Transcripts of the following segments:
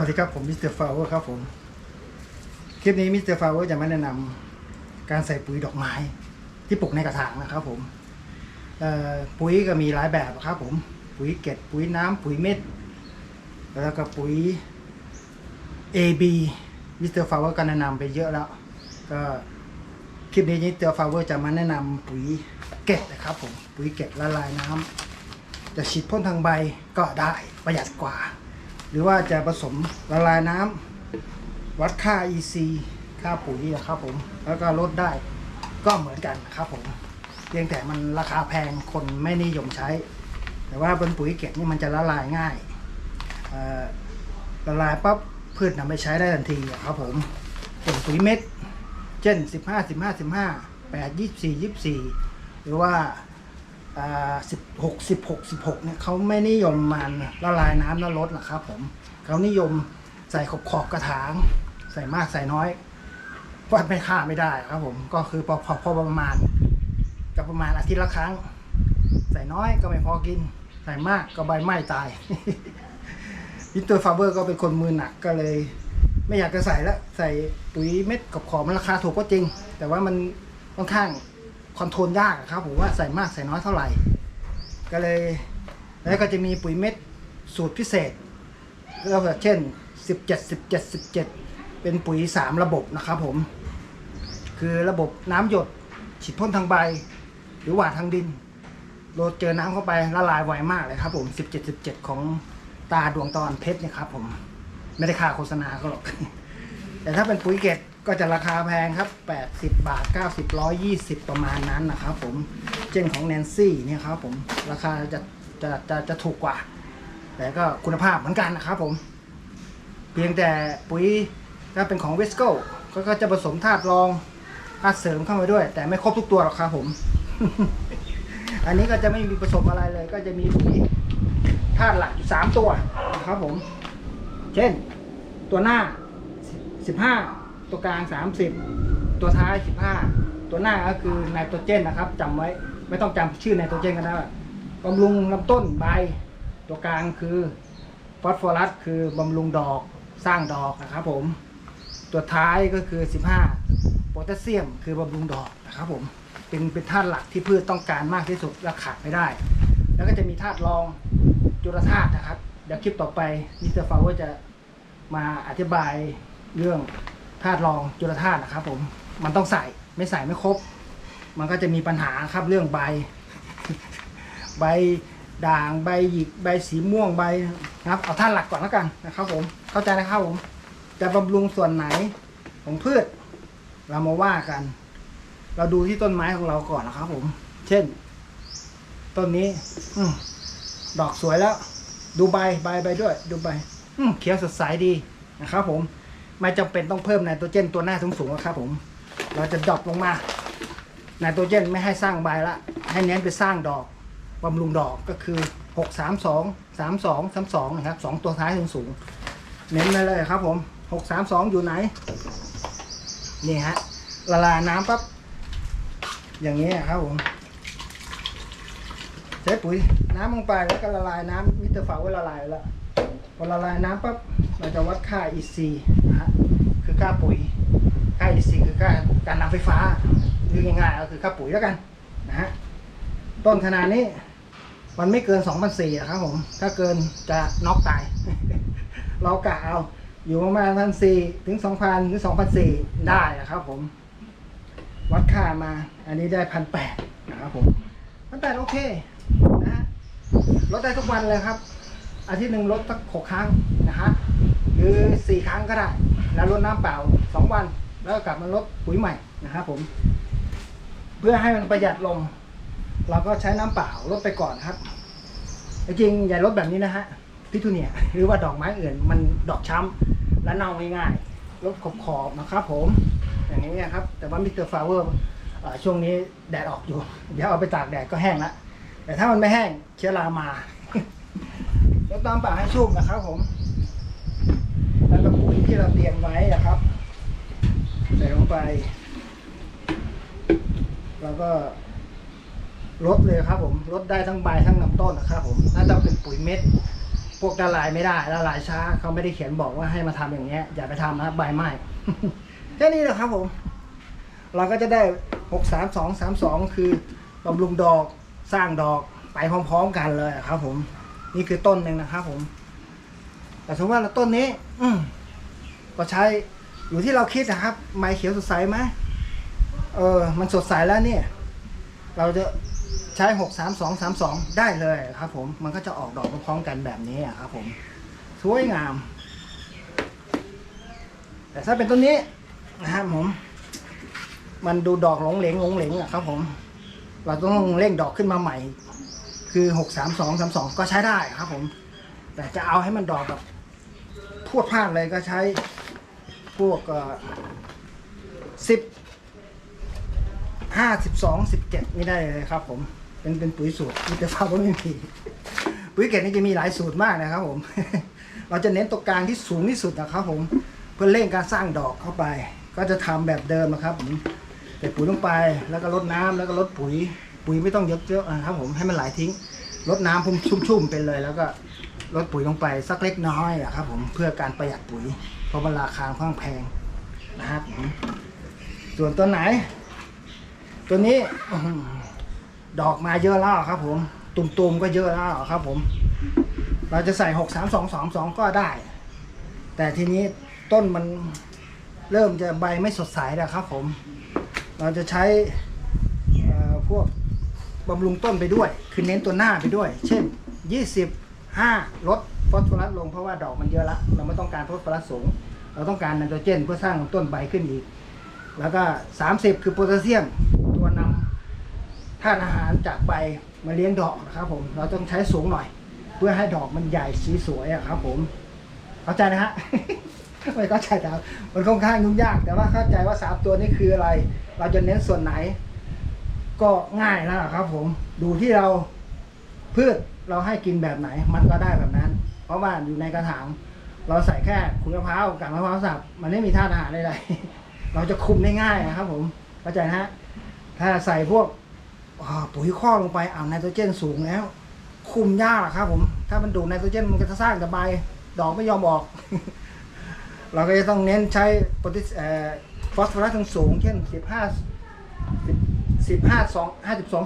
วัสดีครับผมมิสเตอร์ฟลาวเวอร์ครับผมคลิปนี้มิสเตอร์ฟลาวเวอร์จะมาแนะนำการใส่ปุ๋ยดอกไม้ที่ปลูกในกระถางนะครับผมปุ๋ยก็มีหลายแบบครับผมปุ๋ยเกล็ดปุ๋ยน้ำปุ๋ยเม็ดแล้วก็ปุ๋ย AB มิสเตอร์ฟลาวเวอร์ก็แนะนำไปเยอะแล้วก็คลิปนี้มิสเตอร์ฟลาวเวอร์จะมาแนะนำปุ๋ยเกล็ดนะครับผมปุ๋ยเกล็ดละลายน้ำจะฉีดพ่นทางใบก็ได้ประหยัดกว่าหรือว่าจะผสมละลายน้ำวัดค่า EC ค่าปุ๋ยนะครับผมแล้วก็ลดได้ก็เหมือนกันครับผมเพียงแต่มันราคาแพงคนไม่นิยมใช้แต่ว่าเป็นปุ๋ยเกล็ดนี่มันจะละลายง่ายละลายปั๊บพืชนำไปใช้ได้ทันทีครับผมเป็นปุ๋ยเม็ดเช่น15 8 24 24หรือว่า16 เนี่ยเขาไม่นิยมมันละลายน้ำแล้วลดหรอกครับผมเขานิยมใส่ขอบกระถางใส่มากใส่น้อยวัดไม่ค่าไม่ได้ครับผมก็คือพอประมาณกับประมาณอาทิตย์ละครั้งใส่น้อยก็ไม่พอกินใส่มากก็ใบไหม้ตายมิสเตอร์ฟาเบอร์ก็เป็นคนมือหนักก็เลยไม่อยากจะใส่แล้วใส่ปุ๋ยเม็ดกับขอบมันราคาถูกก็จริงแต่ว่ามันค่อนข้างคอนโทรลยากครับผมว่าใส่มากใส่น้อยเท่าไหร่ก็เลยแล้วก็จะมีปุ๋ยเม็ดสูตรพิเศษก็แบบเช่น17 เป็นปุ๋ย3ระบบนะครับผมคือระบบน้ำหยดฉีดพ่นทางใบหรือหว่านทางดินโดนเจอน้ำเข้าไปละลายไวมากเลยครับผม17ของตาดวงตอนเพชรเนี่ยครับผมไม่ได้ค่าโฆษณาก็หรอกแต่ถ้าเป็นปุ๋ยเกล็ดก็จะราคาแพงครับ80 บาท90 120ประมาณนั้นนะครับผมเช่นของแนนซี่เนี่ยครับผมราคาจะถูกกว่าแต่ก็คุณภาพเหมือนกันนะครับผมเพียงแต่ปุ๋ยถ้าเป็นของเวสโก้ก็จะผสมธาตุรองธาตุเสริมเข้ามาด้วยแต่ไม่ครบทุกตัวหรอกครับผม อันนี้ก็จะไม่มีผสมอะไรเลยก็จะมีปุ๋ยธาตุหลักอยู่3ตัวนะครับผมเช่นตัวหน้า15ตัวกลาง30ตัวท้าย15ตัวหน้าก็คือไนโตรเจนนะครับจำไว้ไม่ต้องจำชื่อไนโตรเจนกันนะบำรุงลำต้นใบตัวกลางคือฟอสฟอรัสคือบำรุงดอกสร้างดอกนะครับผมตัวท้ายก็คือ15โพแทสเซียมคือบำรุงดอกนะครับผมเป็นธาตุหลักที่พืชต้องการมากที่สุดและขาดไม่ได้แล้วก็จะมีธาตุรองจุลธาตุนะครับเดี๋ยวคลิปต่อไปมิสเตอร์ฟาวเวอร์จะมาอธิบายเรื่องธาตุรองจุลธาตุนะครับผมมันต้องใส่ไม่ใส่ไม่ครบมันก็จะมีปัญหาครับเรื่องใบ ใบด่างใบหยิกใบสีม่วงใบนะครับเอาธาตุหลักก่อนแล้วกันนะครับผมเข้าใจนะครับผมจะบำรุงส่วนไหนของพืชเรามาว่ากันเราดูที่ต้นไม้ของเราก่อนนะครับผมเช่นต้นนี้ดอกสวยแล้วดูใบด้วยดูใบเขียวสดใสดีนะครับผมไม่จำเป็นต้องเพิ่มไนโตรเจนตัวหน้าสูงๆครับผมเราจะดรอปลงมาไนโตรเจนไม่ให้สร้างใบละให้เน้นไปสร้างดอกบำรุงดอกก็คือ632 32 32นะครับ2ตัวท้ายสูงๆเน้นไปเลยครับผม632อยู่ไหนนี่ฮะละลายน้ำปั๊บอย่างนี้ครับผมใช้ปุ๋ยน้ำลงไปแล้วก็ละลายน้ำมิสเตอร์ฟาวเวอร์ละลายแล้วพอละลายน้ำปั๊บเราจะวัดค่า EC นะฮะคือค่าปุ๋ยค่า EC คือค่าการนำไฟฟ้าหรือง่ายๆก็คือค่าปุ๋ยแล้วกันนะฮะต้นขนาดนี้มันไม่เกิน 2,400 นะครับผมถ้าเกินจะน็อกตาย เรากะเอาอยู่ประมาณ 1,400 ถึง 2,000 หรือ 2,400 ได้นะครับผมวัดค่ามาอันนี้ได้ 1,800 นะครับผม 1,800 โอเคนะฮะลดได้ทุกวันเลยครับอาทิตย์หนึ่งลดสัก6 ครั้งนะฮะหรือ4 ครั้งก็ได้แล้วลดน้ำเปล่า2 วันแล้วกลับมาลดปุ๋ยใหม่นะครับผมเพื่อให้มันประหยัดลงเราก็ใช้น้ำเปล่าลดไปก่อนครับจริงอย่าลดแบบนี้นะฮะพิทูเนียหรือว่าดอกไม้อื่นมันดอกช้ำและเน่าง่ายๆลดขอบนะครับผมอย่างนี้นะครับแต่ว่ามิสเตอร์ฟลาวเวอร์ช่วงนี้แดดออกอยู่เดี๋ยวเอาไปตากแดดก็แห้งละแต่ถ้ามันไม่แห้งเชื้อรามาลดน้ำเปล่าให้ชุ่มนะครับผมแล้วก็ปุ๋ยที่เราเตรียมไว้นะครับใส่ลงไปแล้วก็ลดเลยครับผมลดได้ทั้งใบทั้งลำต้นนะครับผมถ้าจะเป็นปุ๋ยเม็ด พวกละลายไม่ได้ละลายช้าเขาไม่ได้เขียนบอกว่าให้มาทำอย่างเงี้ยอย่าไปทำนะใบไหม้ แค่นี้แหละครับผมเราก็จะได้63232คือบำรุงดอกสร้างดอกไปพร้อมๆกันเลยครับผมนี่คือต้นหนึ่งนะครับผมแต่สมมติว่าต้นนี้ก็ใช้อยู่ที่เราคิดนะครับไม้เขียวสดใสไหมมันสดใสแล้วเนี่ยเราจะใช้63232ได้เลยครับผมมันก็จะออกดอกพร้อมๆกันแบบนี้ครับผมสวยงามแต่ถ้าเป็นต้นนี้นะครับผมมันดูดอกหลงเหลงครับผมเราต้องเร่งดอกขึ้นมาใหม่คือ63232ก็ใช้ได้ครับผมแต่จะเอาให้มันดอกแบบพรวดพลาดเลยก็ใช้พวก10 52 17ไม่ได้เลยครับผมเป็นปุ๋ยสูตรมีแต่ฟ้าว่าไม่มีปุ๋ยเกล็ดนี่จะมีหลายสูตรมากนะครับผม เราจะเน้นตรงกลางที่สูงที่สุดนะครับผมเพื่อเร่งการสร้างดอกเข้าไปก็จะทำแบบเดิมนะครับผมใส่ปุ๋ยลงไปแล้วก็ลดน้ำแล้วก็ลดปุ๋ยไม่ต้องเยอะๆนะครับผมให้มันไหลทิ้งลดน้ำชุ่มๆเป็นเลยแล้วก็ลดปุ๋ยลงไปสักเล็กน้อยครับผมเพื่อการประหยัดปุ๋ยเพราะมันราคาค่อนข้างแพงนะครับส่วนตัวไหนตัวนี้ดอกมาเยอะแล้วครับผมตุ่มๆก็เยอะแล้วครับผมเราจะใส่63222ก็ได้แต่ทีนี้ต้นมันเริ่มจะใบไม่สดใสแล้วครับผมเราจะใช้พวกบำรุงต้นไปด้วยคือเน้นตัวหน้าไปด้วยเช่น25ลดฟอสฟอรัสลงเพราะว่าดอกมันเยอะละเราไม่ต้องการฟอสฟอรัสสูงเราต้องการไนโตรเจนเพื่อสร้างต้นใบขึ้นอีกแล้วก็30คือโพแทสเซียมตัวนำธาตุอาหารจากใบมาเลี้ยงดอกนะครับผมเราต้องใช้สูงหน่อยเพื่อให้ดอกมันใหญ่สีสวยครับผมเข้าใจนะฮะ ไม่เข้าใจแต่มันค่อนข้างยุ่งยากแต่ว่าเข้าใจว่า3ตัวนี้คืออะไรเราจะเน้นส่วนไหนก็ง่ายแล้วครับผมดูที่เราพืชเราให้กินแบบไหนมันก็ได้แบบนั้นเพราะว่าอยู่ในกระถางเราใส่แค่ขุยมะพร้าวกับมะพร้าวสับมันไม่มีธาตุอาหารใดๆเราจะคุมได้ง่ายนะครับผมเข้าใจนะฮะถ้าใส่พวกปุ๋ยข้อลงไปไนโตรเจนสูงแล้วคุมยากครับผมถ้ามันดูดไนโตรเจนมันก็จะสร้างแต่ใบดอกไม่ยอมออก เราก็จะต้องเน้นใช้ฟอสฟอรัสสูงเช่น52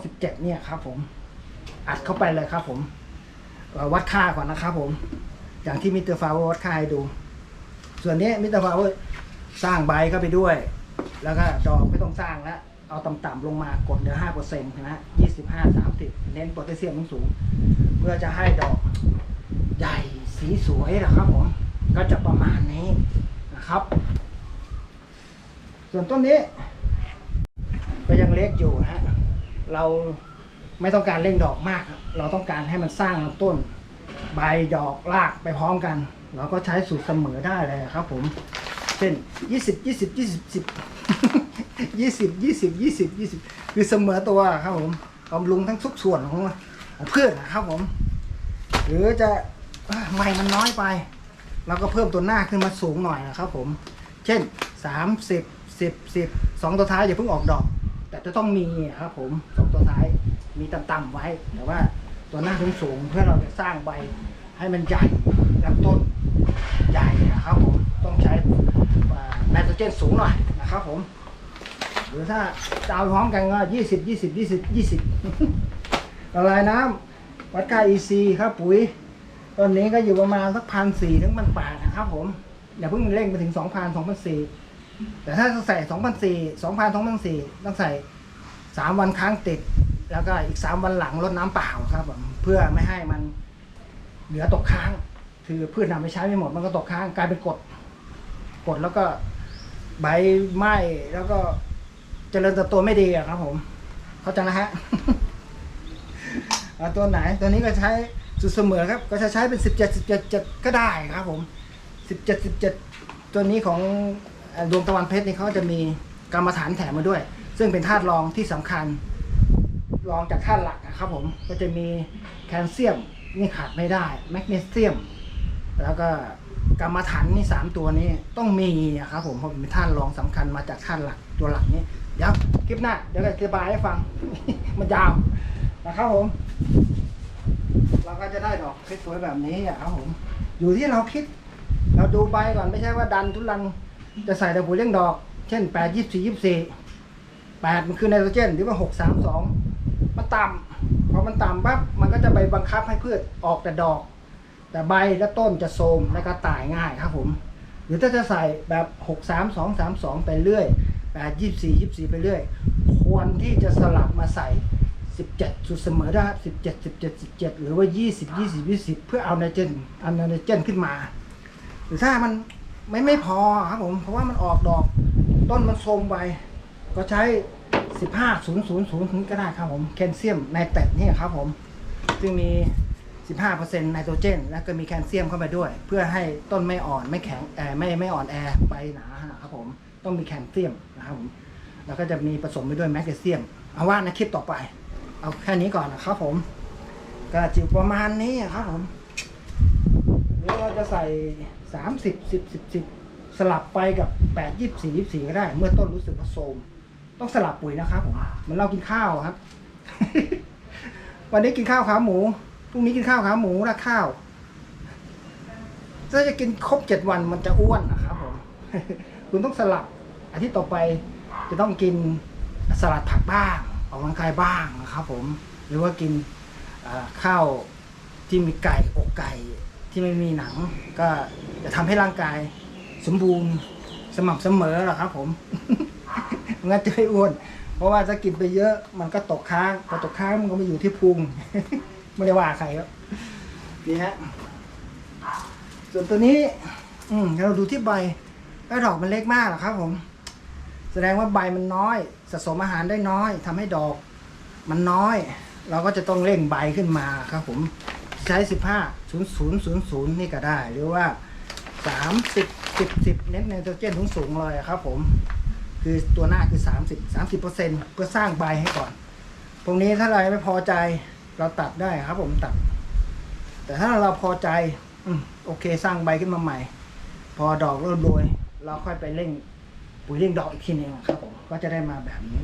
17เนี่ยครับผมอัดเข้าไปเลยครับผมวัดค่าก่อนนะครับผมอย่างที่มิสเตอร์ฟาวเวอร์วัดค่าให้ดูส่วนนี้มิสเตอร์ฟาวเวอร์สร้างใบเข้าไปด้วยแล้วก็ดอกไม่ต้องสร้างแล้วเอาต่ำๆลงมากดเหลือ 5% นะ25-30เน้นโพแทสเซียมสูงเพื่อจะให้ดอกใหญ่สีสวยนะครับผมก็จะประมาณนี้นะครับส่วนต้นนี้ก็ยังเล็กอยู่นะฮะเราไม่ต้องการเร่งดอกมากเราต้องการให้มันสร้างลำต้นใบดอกรากไปพร้อมกันเราก็ใช้สูตรเสมอได้เลยครับผมเช่น20คือเสมอตัวครับผมบำรุงทั้งทุกส่วนของพืชนะครับผมหรือจะใบมันน้อยไปเราก็เพิ่มตัวหน้าขึ้นมาสูงหน่อยนะครับผมเช่น30 10 2ตัวท้ายอย่าเพิ่งออกดอกแต่จะต้องมีครับผม2ตัวท้ายมีต่ำๆไว้แต่ว่าตัวหน้าสูงเพื่อเราจะสร้างใบให้มันใหญ่ลำต้นใหญ่นะครับผมต้องใช้ไนโตรเจนสูงหน่อยนะครับผมหรือถ้าจะเอาพร้อมกันก็20ละลายน้ำวัดค่า EC ครับปุ๋ยตอนนี้ก็อยู่ประมาณสัก1,400 ถึง1,800นะครับผมอย่าเพิ่งเร่งไปถึง 2,400 แต่ถ้าใส่ 2,400 ต้องใส่3 วันครั้งติดแล้วก็อีก3 วันหลังลดน้ำเปล่าครับผมเพื่อไม่ให้มันเหลือตกค้างคือพืชนำไปใช้ไม่หมดมันก็ตกค้างกลายเป็นกรดแล้วก็ใบไหม้แล้วก็เจริญเติบโตไม่ดีครับผมเข้าใจนะฮะ ตัวไหนตัวนี้ก็ใช้สูตรเสมอครับก็จะใช้เป็น17ก็ได้ครับผม17ตัวนี้ของดวงตะวันเพชรนี่เขาจะมีกรรมฐานแถมมาด้วยซึ่งเป็นธาตุรองที่สำคัญรองจากธาตุหลักครับผมก็จะมีแคลเซียมนี่ขาดไม่ได้แมกนีเซียมแล้วก็กรรมฐานนี่3ตัวนี้ต้องมีครับผมเพราะเป็นธาตุรองสำคัญมาจากธาตุหลักตัวหลักนี้เดี๋ยวคลิปหน้าเดี๋ยวจะอธิบายให้ฟัง มันยาวนะครับผม เราก็จะได้ดอกสวยๆแบบนี้ครับผมอยู่ที่เราคิดเราดูใบก่อนไม่ใช่ว่าดันทุลังจะใส่แต่ปุ๋ยเลี้ยงดอกเช่น8 24 24 8มันคือไนโตรเจนหรือว่า6 3 2มันต่ำพอมันต่ำปั๊บมันก็จะไปบังคับให้พืชออกแต่ดอก แต่ใบและต้นจะโทรมและก็ตายง่ายครับผมหรือถ้าจะใส่แบบ6 3 2 3 2ไปเรื่อย8 24 24ไปเรื่อยควรที่จะสลับมาใส่17สุดเสมอได้17 17 17หรือว่า20 20 20เพื่อเอาไนโตรเจนขึ้นมาหรือถ้ามันไม่พอครับผมเพราะว่ามันออกดอกต้นมันโทรมไปก็ใช้15 0 0 0ก็ได้ครับผมแคลเซียมไนเตรตนี่ครับผมซึ่งมี15%ไนโตรเจนแล้วก็มีแคลเซียมเข้าไปด้วยเพื่อให้ต้นไม่อ่อนไม่แข็งไม่อ่อนแอไปหนาครับผมต้องมีแคลเซียมนะครับผมแล้วก็จะมีผสมไปด้วยแมกนีเซียมเอาว่าในคลิปต่อไปเอาแค่นี้ก่อนนะครับผมก็จิ๋วประมาณนี้ครับผมหรือเราจะใส่30 10 10 10สลับไปกับ8 24 24ก็ได้เมื่อต้นรู้สึกว่าโทรมต้องสลับปุ๋ยนะครับผมเหมือนเรากินข้าวครับ วันนี้กินข้าวขาหมูพรุ่งนี้กินข้าวขาหมูและข้าวถ้าจะกินครบ7 วันมันจะอ้วนนะครับผม คุณต้องสลับอาทิตย์ต่อไปจะต้องกินสลัดผักบ้างออกกำลังกายบ้างนะครับผมหรือว่ากินข้าวที่มีไก่อกไก่ที่ไม่มีหนังก็จะทำให้ร่างกายสมบูรณ์สม่ำเสมอหรอครับผม งั้นจะไม่อ้วนเพราะว่าถ้ากินไปเยอะมันก็ตกค้างพอตกค้างมันก็ไปอยู่ที่พุง ไม่ได้ว่าใครครับนี่ฮะส่วนตัวนี้เราดูที่ใบแล้วดอกมันเล็กมากหรอครับผมแสดงว่าใบมันน้อยสะสมอาหารได้น้อยทำให้ดอกมันน้อยเราก็จะต้องเร่งใบขึ้นมาครับผมใช้15 00 00นี่ก็ได้หรือว่า30 10 10เน้นไนโตรเจนสูงเลยครับผมคือตัวหน้าคือ30% เพื่อสร้างใบให้ก่อนตรงนี้ถ้าเราไม่พอใจเราตัดได้ครับผมตัดแต่ถ้าเราพอใจโอเคสร้างใบขึ้นมาใหม่พอดอกเริ่มโรยเราค่อยไปเร่งปุ๋ยเร่งดอกอีกทีนึงครับผมก็จะได้มาแบบนี้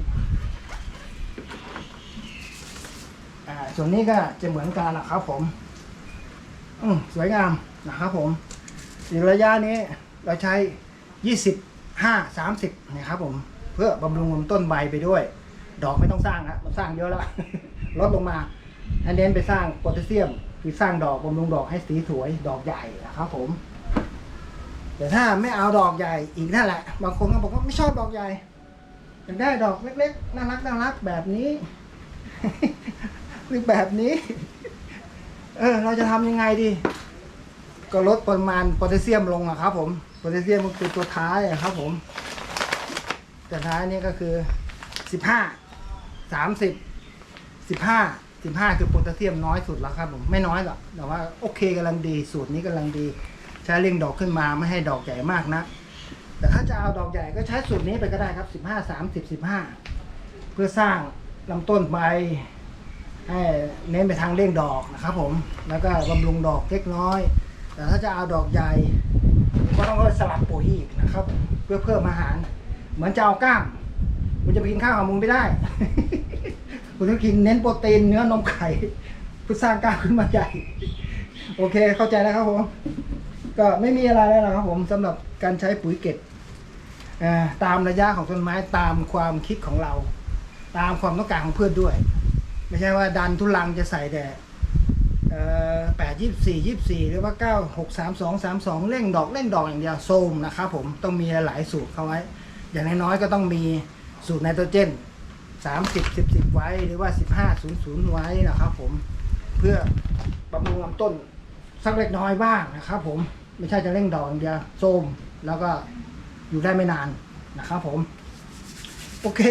ส่วนนี้ก็จะเหมือนกันนะครับผมสวยงามนะครับผมในระยะนี้เราใช้25 30นะครับผมเพื่อบำรุงต้นใบไปด้วยดอกไม่ต้องสร้างครับมันสร้างเยอะแล้ว ลดลงมาให้เน้นไปสร้างโพแทสเซียมคือสร้างดอกบำรุงดอกให้สีสวยดอกใหญ่นะครับผมแต่ถ้าไม่เอาดอกใหญ่อีกนั่นแหละบางคนก็บอกว่าไม่ชอบดอกใหญ่อยากได้ดอกเล็กๆน่ารักแบบนี้ หรือแบบนี้ เราจะทำยังไงดีก็ลดปริมาณโพแทสเซียมลงครับผมโพแทสเซียมก็คือตัวท้ายครับผมแต่ท้ายนี้ก็คือ15 30 15คือโพแทสเซียมน้อยสุดแล้วครับผมไม่น้อยหรอกแต่ว่าโอเคกำลังดีสูตรนี้กำลังดีใช้เร่งดอกขึ้นมาไม่ให้ดอกใหญ่มากนะแต่ถ้าจะเอาดอกใหญ่ก็ใช้สูตรนี้ไปก็ได้ครับ15 30 15เพื่อสร้างลำต้นใบให้เน้นไปทางเร่งดอกนะครับผมแล้วก็บำรุงดอกเล็กน้อยแต่ถ้าจะเอาดอกใหญ่ก็ต้องสลับปุ๋ยอีกนะครับเพื่อเพิ่มอาหารเหมือนจะเอากล้ามคุณจะไปกินข้าวกับมึงไม่ได้ คุณต้องกินเน้นโปรตีนเนื้อนมไข่เพื่อสร้างกล้ามขึ้นมาใหญ่โอเคเข้าใจแล้วครับผมก็ไม่มีอะไรแล้วนะครับผมสำหรับการใช้ปุ๋ยเกล็ดตามระยะของต้นไม้ตามความคิดของเราตามความต้องการของเพื่อนด้วยไม่ใช่ว่าดันทุลังจะใส่แต่8 24 24หรือว่า9 6 3 2 3 2เร่งดอกอย่างเดียวโซมนะครับผมต้องมีหลายสูตรเข้าไว้อย่างน้อยๆก็ต้องมีสูตรไนโตรเจน30 10 10ไว้หรือว่า15 00ไว้นะครับผมเพื่อบำรุงลำต้นสักเล็กน้อยบ้างนะครับผมไม่ใช่จะเร่งดอกอย่างเดียวโซมแล้วก็อยู่ได้ไม่นานนะครับผมโอเค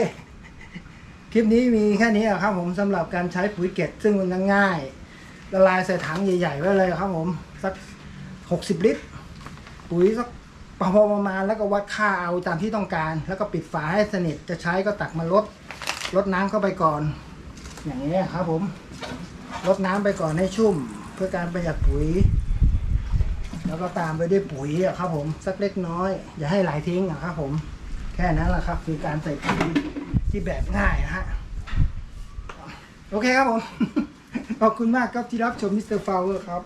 คลิปนี้มีแค่นี้ครับผมสำหรับการใช้ปุ๋ยเกล็ดซึ่งมันง่ายละลายใส่ถังใหญ่ๆไว้เลยครับผมสัก60 ลิตรปุ๋ยสักพอประมาณแล้วก็วัดค่าเอาตามที่ต้องการแล้วก็ปิดฝาให้สนิทจะใช้ก็ตักมาลดน้ำเข้าไปก่อนอย่างนี้ครับผมลดน้ำไปก่อนให้ชุ่มเพื่อการประหยัดปุ๋ยแล้วก็ตามไปด้วยปุ๋ยครับผมสักเล็กน้อยอย่าให้ไหลทิ้งครับผมแค่นั้นแหละครับคือการใส่ปุ๋ยที่แบบง่ายนะฮะโอเคครับผม ขอบคุณมากครับที่รับชมมิสเตอร์ฟลาวเวอร์ครับ